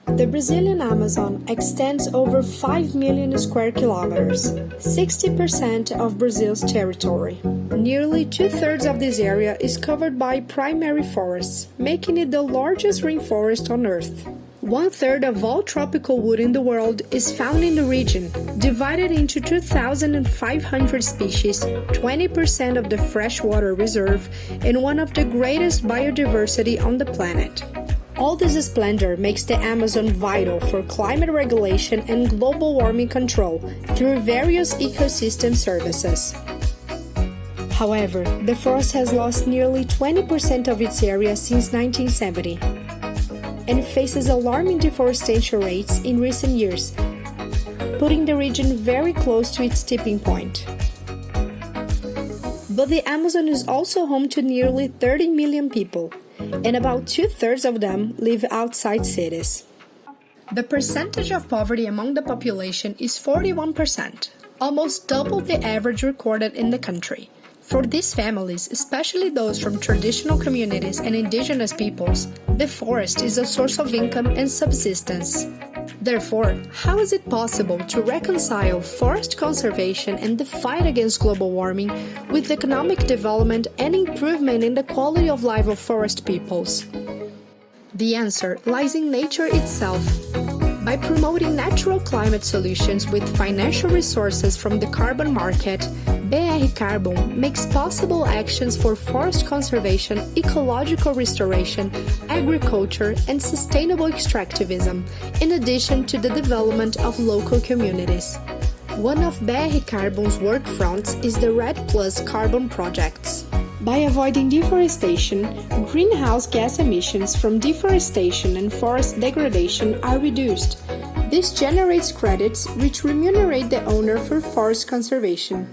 The Brazilian Amazon extends over 5 million square kilometers, 60% of Brazil's territory. Nearly two-thirds of this area is covered by primary forests, making it the largest rainforest on Earth. One-third of all tropical wood in the world is found in the region, divided into 2,500 species, 20% of the freshwater reserve, and one of the greatest biodiversity on the planet. All this splendor makes the Amazon vital for climate regulation and global warming control through various ecosystem services. However, the forest has lost nearly 20% of its area since 1970 and faces alarming deforestation rates in recent years, putting the region very close to its tipping point. But the Amazon is also home to nearly 30 million people, and about two-thirds of them live outside cities. The percentage of poverty among the population is 41%, almost double the average recorded in the country. For these families, especially those from traditional communities and indigenous peoples, the forest is a source of income and subsistence. Therefore, how is it possible to reconcile forest conservation and the fight against global warming with economic development and improvement in the quality of life of forest peoples? The answer lies in nature itself. By promoting natural climate solutions with financial resources from the carbon market, brCarbon makes possible actions for forest conservation, ecological restoration, agriculture, and sustainable extractivism, in addition to the development of local communities. One of brCarbon's work fronts is the RED+ carbon projects. By avoiding deforestation, greenhouse gas emissions from deforestation and forest degradation are reduced. This generates credits which remunerate the owner for forest conservation.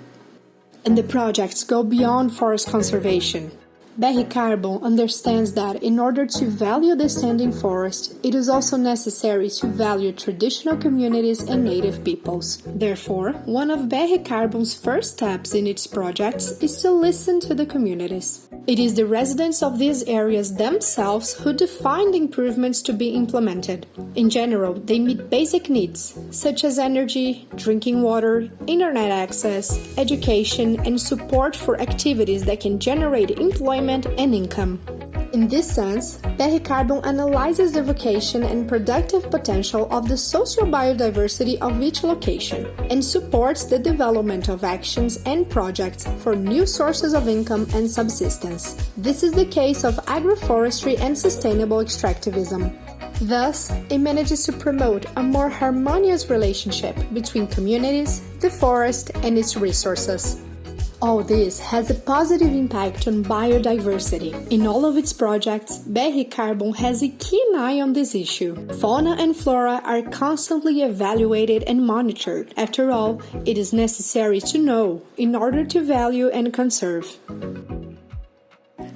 And the projects go beyond forest conservation. brCarbon understands that in order to value the standing forest, it is also necessary to value traditional communities and native peoples. Therefore, one of brCarbon's first steps in its projects is to listen to the communities. It is the residents of these areas themselves who define the improvements to be implemented. In general, they meet basic needs, such as energy, drinking water, internet access, education, and support for activities that can generate employment and income. In this sense, brCarbon analyzes the vocation and productive potential of the socio-biodiversity of each location and supports the development of actions and projects for new sources of income and subsistence. This is the case of agroforestry and sustainable extractivism. Thus, it manages to promote a more harmonious relationship between communities, the forest, and its resources. All this has a positive impact on biodiversity. In all of its projects, brCarbon has a keen eye on this issue. Fauna and flora are constantly evaluated and monitored. After all, it is necessary to know in order to value and conserve.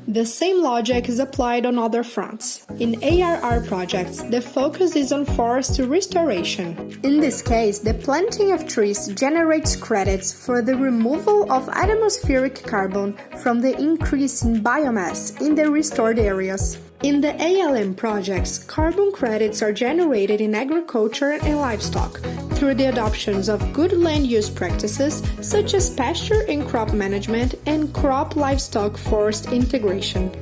The same logic is applied on other fronts. In ARR projects, the focus is on forest restoration. In this case, the planting of trees generates credits for the removal of atmospheric carbon from the increase in biomass in the restored areas. In the ALM projects, carbon credits are generated in agriculture and livestock through the adoptions of good land use practices such as pasture and crop management and crop-livestock forest integration.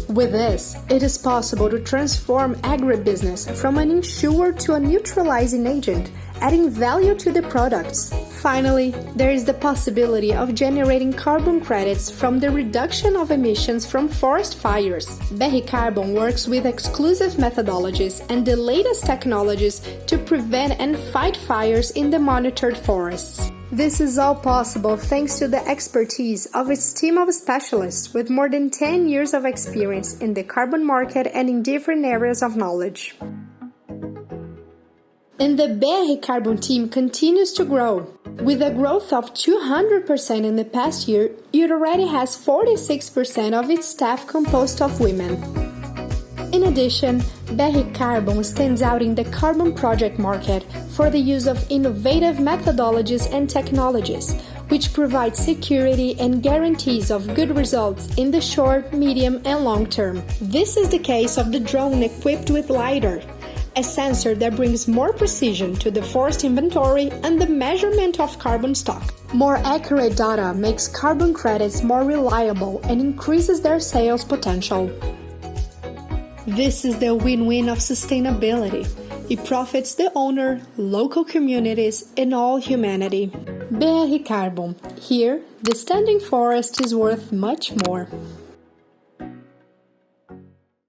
With this, it is possible to transform agribusiness from an insurer to a neutralizing agent, adding value to the products. Finally, there is the possibility of generating carbon credits from the reduction of emissions from forest fires. brCarbon works with exclusive methodologies and the latest technologies to prevent and fight fires in the monitored forests. This is all possible thanks to the expertise of its team of specialists with more than 10 years of experience in the carbon market and in different areas of knowledge. And the brCarbon team continues to grow. With a growth of 200% in the past year, it already has 46% of its staff composed of women. In addition, brCarbon stands out in the carbon project market for the use of innovative methodologies and technologies, which provide security and guarantees of good results in the short, medium, and long term. This is the case of the drone equipped with LiDAR. a sensor that brings more precision to the forest inventory and the measurement of carbon stock. More accurate data makes carbon credits more reliable and increases their sales potential. This is the win-win of sustainability. It profits the owner, local communities, and all humanity. brCarbon. Here, the standing forest is worth much more.